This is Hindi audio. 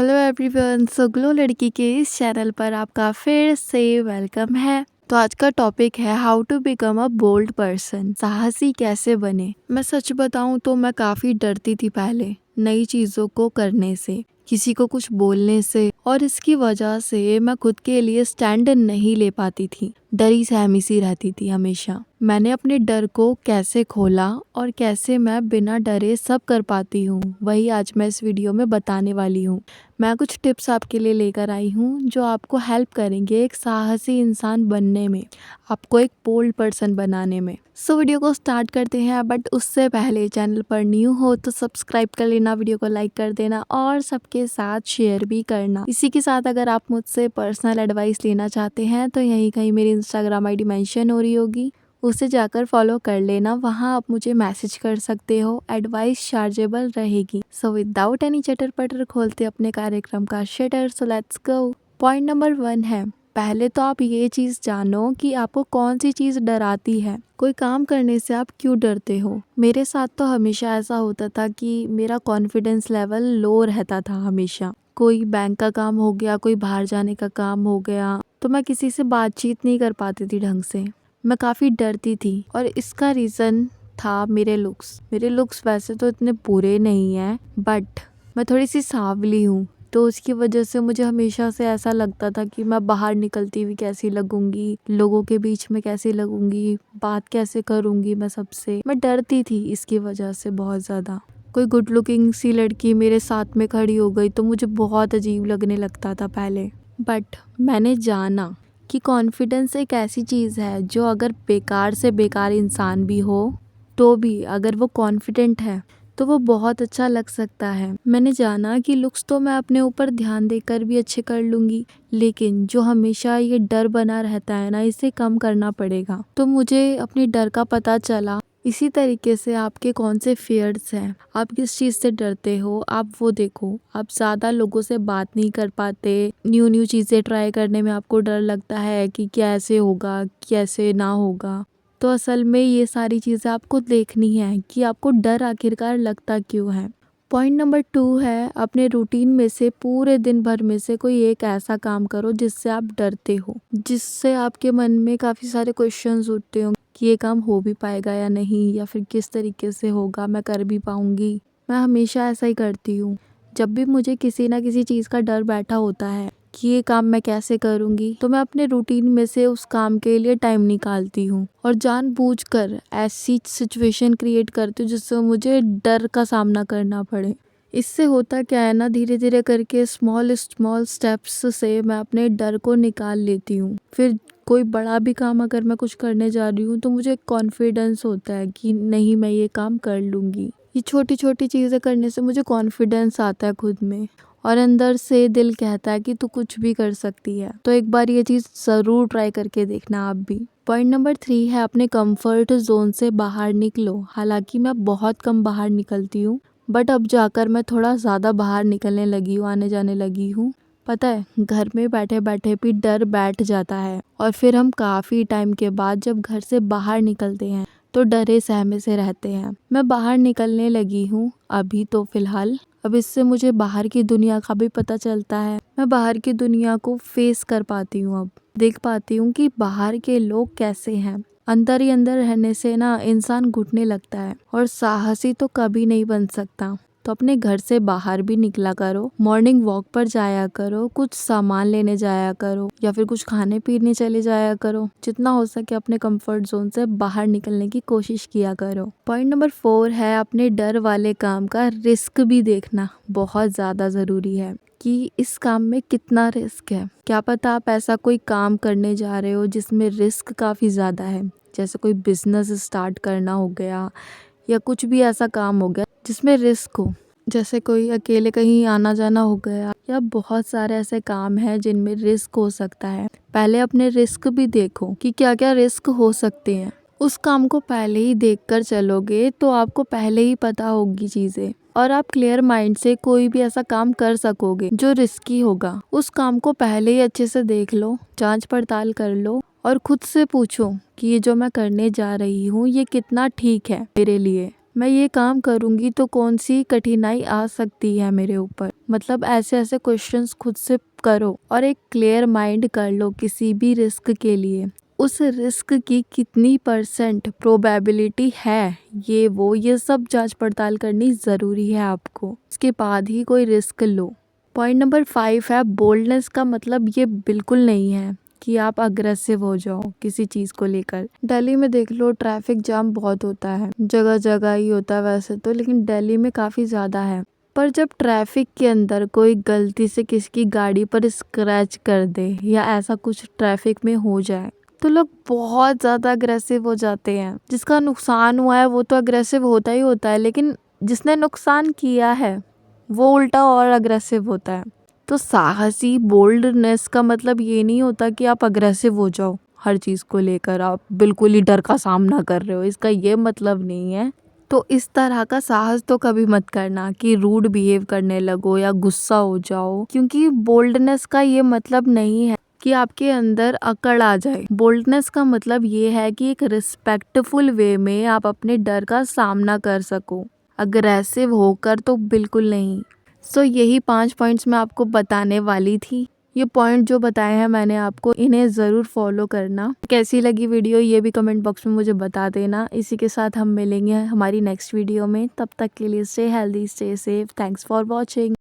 हेलो एवरीवन, सो ग्लो लड़की के इस चैनल पर आपका फिर से वेलकम है। तो आज का टॉपिक है how to become a bold person. साहसी कैसे बने। मैं सच बताऊं तो मैं काफी डरती थी पहले नई चीजों को करने से, किसी को कुछ बोलने से, और इसकी वजह से मैं खुद के लिए स्टैंड नहीं ले पाती थी। डरी सहमी सी रहती थी हमेशा। मैंने अपने डर को कैसे खोला और कैसे मैं बिना डरे सब कर पाती हूँ, वही आज मैं इस वीडियो में बताने वाली हूँ। मैं कुछ टिप्स आपके लिए लेकर आई हूँ जो आपको हेल्प करेंगे एक साहसी इंसान बनने में, आपको एक बोल्ड पर्सन बनाने में। सो वीडियो को स्टार्ट करते हैं, बट उससे पहले चैनल पर न्यू हो तो सब्सक्राइब कर लेना, वीडियो को लाइक कर देना और सबके साथ शेयर भी करना। इसी के साथ अगर आप मुझसे पर्सनल एडवाइस लेना चाहते हैं तो यहीं कहीं मेरी इंस्टाग्राम आईडी मेंशन हो रही होगी, उसे जाकर फॉलो कर लेना। वहाँ आप मुझे मैसेज कर सकते हो, एडवाइस चार्जेबल रहेगी। सो विदाउट एनी चटर पटर खोलते अपने कार्यक्रम का shutter. So let's go. Point number 1 है, पहले तो आप ये चीज जानो कि आपको कौन सी चीज डराती है। कोई काम करने से आप क्यों डरते हो। मेरे साथ तो हमेशा ऐसा होता था कि मेरा कॉन्फिडेंस लेवल लो रहता था हमेशा। कोई बैंक का काम हो गया, कोई बाहर जाने का काम हो गया, तो मैं किसी से बातचीत नहीं कर पाती थी ढंग से। मैं काफ़ी डरती थी और इसका रीज़न था मेरे लुक्स। मेरे लुक्स वैसे तो इतने बुरे नहीं हैं, बट मैं थोड़ी सी सांवली हूँ, तो उसकी वजह से मुझे हमेशा से ऐसा लगता था कि मैं बाहर निकलती हुई कैसी लगूंगी, लोगों के बीच में कैसी लगूंगी, बात कैसे करूंगी मैं सबसे। मैं डरती थी इसकी वजह से बहुत ज़्यादा। कोई गुड लुकिंग सी लड़की मेरे साथ में खड़ी हो गई तो मुझे बहुत अजीब लगने लगता था पहले। बट मैंने जाना कि कॉन्फिडेंस एक ऐसी चीज़ है जो अगर बेकार से बेकार इंसान भी हो तो भी अगर वो कॉन्फिडेंट है तो वो बहुत अच्छा लग सकता है। मैंने जाना कि लुक्स तो मैं अपने ऊपर ध्यान देकर भी अच्छे कर लूँगी, लेकिन जो हमेशा ये डर बना रहता है ना, इसे कम करना पड़ेगा। तो मुझे अपने डर का पता चला। इसी तरीके से आपके कौन से फियर्स हैं, आप किस चीज़ से डरते हो, आप वो देखो। आप ज़्यादा लोगों से बात नहीं कर पाते, न्यू चीज़ें ट्राई करने में आपको डर लगता है कि कैसे होगा कैसे ना होगा। तो असल में ये सारी चीज़ें आपको देखनी है कि आपको डर आखिरकार लगता क्यों है। पॉइंट नंबर 2 है, अपने रूटीन में से पूरे दिन भर में से कोई एक ऐसा काम करो जिससे आप डरते हो, जिससे आपके मन में काफ़ी सारे क्वेश्चंस उठते हो कि ये काम हो भी पाएगा या नहीं, या फिर किस तरीके से होगा, मैं कर भी पाऊंगी। मैं हमेशा ऐसा ही करती हूँ। जब भी मुझे किसी ना किसी चीज़ का डर बैठा होता है कि ये काम मैं कैसे करूँगी, तो मैं अपने रूटीन में से उस काम के लिए टाइम निकालती हूँ और जानबूझकर ऐसी सिचुएशन क्रिएट करती हूँ जिससे मुझे डर का सामना करना पड़े। इससे होता क्या है ना, धीरे धीरे करके स्मॉल स्मॉल स्टेप्स से मैं अपने डर को निकाल लेती हूँ। फिर कोई बड़ा भी काम अगर मैं कुछ करने जा रही हूँ तो मुझे कॉन्फिडेंस होता है कि नहीं, मैं ये काम कर लूँगी। ये छोटी छोटी चीज़ें करने से मुझे कॉन्फिडेंस आता है खुद में, और अंदर से दिल कहता है कि तू कुछ भी कर सकती है। तो एक बार ये चीज़ ज़रूर ट्राई करके देखना आप भी। पॉइंट नंबर 3 है, अपने कंफर्ट जोन से बाहर निकलो। हालांकि मैं बहुत कम बाहर निकलती हूँ, बट अब जाकर मैं थोड़ा ज़्यादा बाहर निकलने लगी हूँ, आने जाने लगी हूँ। पता है, घर में बैठे बैठे भी डर बैठ जाता है, और फिर हम काफ़ी टाइम के बाद जब घर से बाहर निकलते हैं तो डरे सहमे से रहते हैं। मैं बाहर निकलने लगी हूँ अभी तो फिलहाल। अब इससे मुझे बाहर की दुनिया का भी पता चलता है। मैं बाहर की दुनिया को फेस कर पाती हूँ, अब देख पाती हूँ कि बाहर के लोग कैसे हैं। अंदर ही अंदर रहने से ना इंसान घुटने लगता है, और साहसी तो कभी नहीं बन सकता। तो अपने घर से बाहर भी निकला करो, मॉर्निंग वॉक पर जाया करो, कुछ सामान लेने जाया करो, या फिर कुछ खाने पीने चले जाया करो। जितना हो सके अपने कंफर्ट जोन से बाहर निकलने की कोशिश किया करो। पॉइंट नंबर 4 है, अपने डर वाले काम का रिस्क भी देखना बहुत ज़्यादा ज़रूरी है कि इस काम में कितना रिस्क है। क्या पता आप ऐसा कोई काम करने जा रहे हो जिसमें रिस्क काफ़ी ज़्यादा है, जैसे कोई बिजनेस स्टार्ट करना हो गया, या कुछ भी ऐसा काम हो गया जिसमें रिस्क हो, जैसे कोई अकेले कहीं आना जाना हो गया, या बहुत सारे ऐसे काम हैं जिनमें रिस्क हो सकता है। पहले अपने रिस्क भी देखो कि क्या क्या रिस्क हो सकते हैं। उस काम को पहले ही देखकर चलोगे तो आपको पहले ही पता होगी चीज़ें, और आप क्लियर माइंड से कोई भी ऐसा काम कर सकोगे जो रिस्की होगा। उस काम को पहले ही अच्छे से देख लो, जांच पड़ताल कर लो, और खुद से पूछो कि ये जो मैं करने जा रही हूँ ये कितना ठीक है मेरे लिए। मैं ये काम करूँगी तो कौन सी कठिनाई आ सकती है मेरे ऊपर। मतलब ऐसे-ऐसे क्वेश्चंस खुद से करो और एक क्लियर माइंड कर लो किसी भी रिस्क के लिए। उस रिस्क की कितनी परसेंट प्रोबेबिलिटी है, ये सब जाँच पड़ताल करनी ज़रूरी है आपको। उसके बाद ही कोई रिस्क लो। पॉइंट नंबर 5 है बोल्डनेस का मतलब ये बिल्कुल नहीं है कि आप अग्रेसिव हो जाओ किसी चीज़ को लेकर। दिल्ली में देख लो ट्रैफिक जाम बहुत होता है, जगह-जगह ही होता है वैसे तो, लेकिन दिल्ली में काफ़ी ज़्यादा है। पर जब ट्रैफिक के अंदर कोई गलती से किसी की गाड़ी पर स्क्रैच कर दे या ऐसा कुछ ट्रैफिक में हो जाए तो लोग बहुत ज़्यादा अग्रेसिव हो जाते हैं। जिसका नुकसान हुआ है वो तो अग्रेसिव होता ही होता है, लेकिन जिसने नुकसान किया है वो उल्टा और अग्रेसिव होता है। तो साहसी बोल्डनेस का मतलब ये नहीं होता कि आप अग्रेसिव हो जाओ हर चीज़ को लेकर, आप बिल्कुल ही डर का सामना कर रहे हो, इसका ये मतलब नहीं है। तो इस तरह का साहस तो कभी मत करना कि रूड बिहेव करने लगो या गुस्सा हो जाओ, क्योंकि बोल्डनेस का ये मतलब नहीं है कि आपके अंदर अकड़ आ जाए। बोल्डनेस का मतलब ये है कि एक रिस्पेक्टफुल वे में आप अपने डर का सामना कर सको, अग्रेसिव होकर तो बिल्कुल नहीं। सो यही 5 पॉइंट्स मैं आपको बताने वाली थी। ये पॉइंट जो बताए हैं मैंने आपको, इन्हें ज़रूर फॉलो करना। कैसी लगी वीडियो ये भी कमेंट बॉक्स में मुझे बता देना। इसी के साथ हम मिलेंगे हमारी नेक्स्ट वीडियो में। तब तक के लिए stay healthy, stay safe. Thanks for watching.